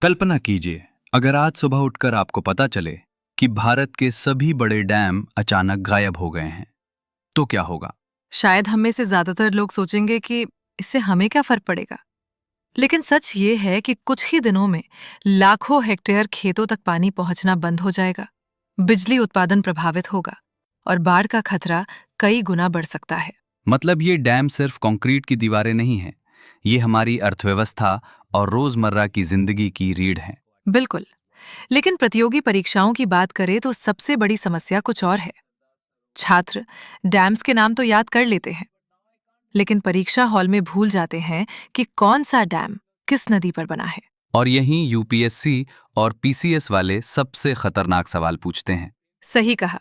कल्पना कीजिए, अगर आज सुबह उठकर आपको पता चले कि भारत के सभी बड़े डैम अचानक गायब हो गए हैं, तो क्या होगा? शायद हम में से ज्यादातर लोग सोचेंगे कि इससे हमें क्या फर्क पड़ेगा। लेकिन सच ये है कि कुछ ही दिनों में लाखों हेक्टेयर खेतों तक पानी पहुंचना बंद हो जाएगा, बिजली उत्पादन प्रभावित होगा और बाढ़ का खतरा कई गुना बढ़ सकता है। मतलब ये डैम सिर्फ कंक्रीट की दीवारें नहीं हैं, ये हमारी अर्थव्यवस्था और रोजमर्रा की जिंदगी की रीढ़ हैं। बिल्कुल। लेकिन प्रतियोगी परीक्षाओं की बात करें तो सबसे बड़ी समस्या कुछ और है। छात्र डैम्स के नाम तो याद कर लेते हैं, लेकिन परीक्षा हॉल में भूल जाते हैं कि कौन सा डैम किस नदी पर बना है। और यहीं यूपीएससी और पीसीएस वाले सबसे खतरनाक सवाल पूछते हैं। सही कहा।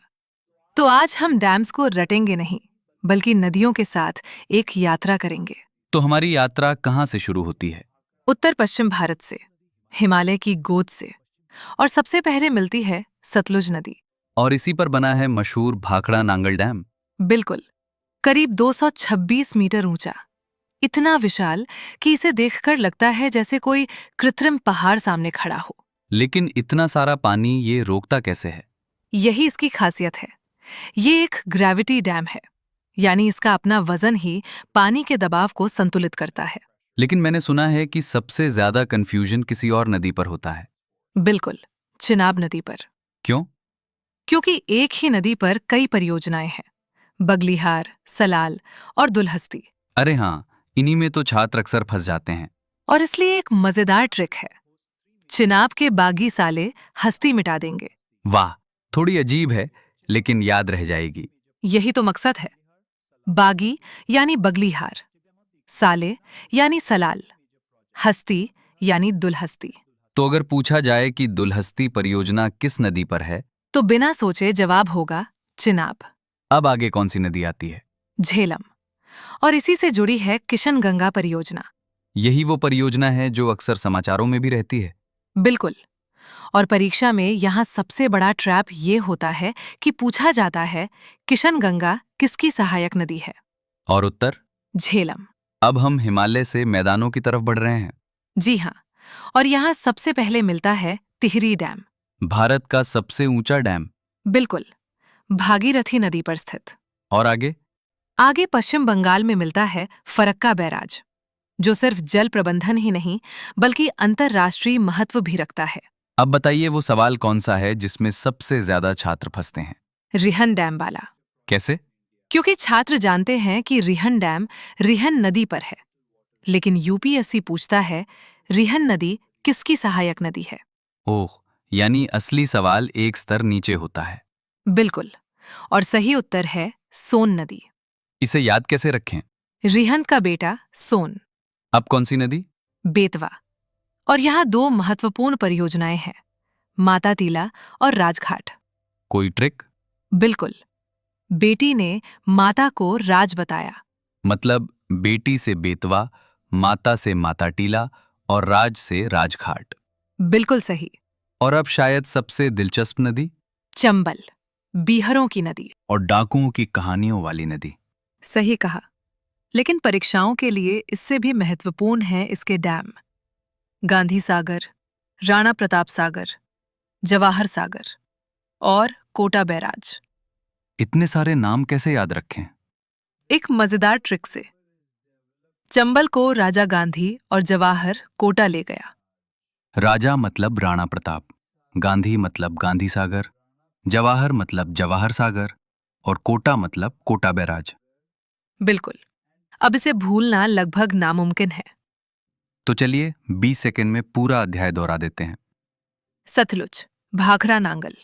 तो आज हम डैम्स को रटेंगे नहीं, बल्कि नदियों के साथ एक यात्रा करेंगे। तो हमारी यात्रा कहाँ से शुरू होती है? उत्तर पश्चिम भारत से, हिमालय की गोद से, और सबसे पहले मिलती है सतलुज नदी। और इसी पर बना है मशहूर भाखड़ा नांगल डैम। बिल्कुल। करीब 226 मीटर ऊंचा, इतना विशाल कि इसे देखकर लगता है जैसे कोई कृत्रिम पहाड़ सामने खड़ा हो। लेकिन इतना सारा पानी ये रोकता कैसे है? यही इसकी खासियत है। ये एक ग्रेविटी डैम है, यानी इसका अपना वजन ही पानी के दबाव को संतुलित करता है। लेकिन मैंने सुना है कि सबसे ज्यादा कंफ्यूजन किसी और नदी पर होता है। बिल्कुल, चिनाब नदी पर। क्यों? क्योंकि एक ही नदी पर कई परियोजनाएं हैं, बगलिहार, सलाल और दुलहस्ती। अरे हाँ, इन्हीं में तो छात्र अक्सर फंस जाते हैं। और इसलिए एक मजेदार ट्रिक है। चिनाब के बागी साले हस्ती मिटा देंगे। वाह, थोड़ी अजीब है, लेकिन याद रह जाएगी। यही तो मकसद है। बागी यानी बगलिहार, साले यानी सलाल, हस्ती यानी दुलहस्ती। तो अगर पूछा जाए कि दुलहस्ती परियोजना किस नदी पर है, तो बिना सोचे जवाब होगा चिनाब। अब आगे कौन सी नदी आती है? झेलम। और इसी से जुड़ी है किशनगंगा परियोजना। यही वो परियोजना है जो अक्सर समाचारों में भी रहती है। बिल्कुल। और परीक्षा में यहाँ सबसे बड़ा ट्रैप ये होता है कि पूछा जाता है किशनगंगा किसकी सहायक नदी है। और उत्तर? झेलम। अब हम हिमालय से मैदानों की तरफ बढ़ रहे हैं। जी हाँ। और यहाँ सबसे पहले मिलता है तिहरी डैम। भारत का सबसे ऊंचा डैम। बिल्कुल, भागीरथी नदी पर स्थित। और आगे? आगे पश्चिम बंगाल में मिलता है फरक्का बैराज, जो सिर्फ जल प्रबंधन ही नहीं बल्कि अंतर्राष्ट्रीय महत्व भी रखता है। अब बताइए वो सवाल कौन सा है जिसमें सबसे ज्यादा छात्र फंसते हैं? रिहन डैम वाला। कैसे? क्योंकि छात्र जानते हैं कि रिहन डैम रिहन नदी पर है, लेकिन यूपीएससी पूछता है रिहन नदी किसकी सहायक नदी है। ओह, यानी असली सवाल एक स्तर नीचे होता है। बिल्कुल। और सही उत्तर है सोन नदी। इसे याद कैसे रखें? रिहंद का बेटा सोन। अब कौन सी नदी? बेतवा। और यहाँ दो महत्वपूर्ण परियोजनाएं हैं, माता टीला और राजघाट। कोई ट्रिक? बिल्कुल। बेटी ने माता को राज बताया। मतलब बेटी से बेतवा, माता से माता टीला और राज से राजघाट। बिल्कुल सही। और अब शायद सबसे दिलचस्प नदी? चंबल, बीहरों की नदी। और डाकुओं की कहानियों वाली नदी। सही कहा। लेकिन परीक्षाओं के लिए इससे भी महत्वपूर्ण है इसके डैम, गांधी सागर, राणा प्रताप सागर, जवाहर सागर और कोटा बैराज। इतने सारे नाम कैसे याद रखें? एक मजेदार ट्रिक से। चंबल को राजा गांधी और जवाहर कोटा ले गया। राजा मतलब राणा प्रताप, गांधी मतलब गांधी सागर, जवाहर मतलब जवाहर सागर और कोटा मतलब कोटा बैराज। बिल्कुल। अब इसे भूलना लगभग नामुमकिन है। तो चलिए 20 सेकंड में पूरा अध्याय दोहरा देते हैं। सतलुज, भाखड़ा नांगल,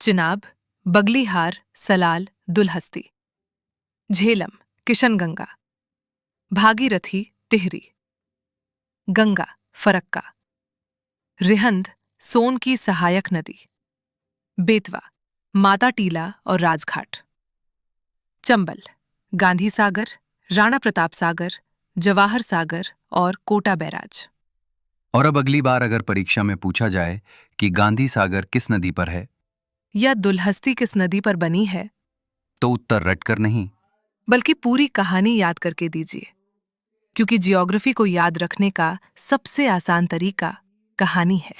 चिनाब, बगलिहार, सलाल, दुलहस्ती, झेलम, किशनगंगा, भागीरथी, तिहरी, गंगा, फरक्का, रिहंद, सोन की सहायक नदी, बेतवा, माता टीला और राजघाट, चंबल, गांधी सागर, राणा प्रताप सागर, जवाहर सागर और कोटा बैराज। और अब अगली बार अगर परीक्षा में पूछा जाए कि गांधी सागर किस नदी पर है, या दुलहस्ती किस नदी पर बनी है, तो उत्तर रटकर नहीं, बल्कि पूरी कहानी याद करके दीजिए। क्योंकि जियोग्राफी को याद रखने का सबसे आसान तरीका कहानी है।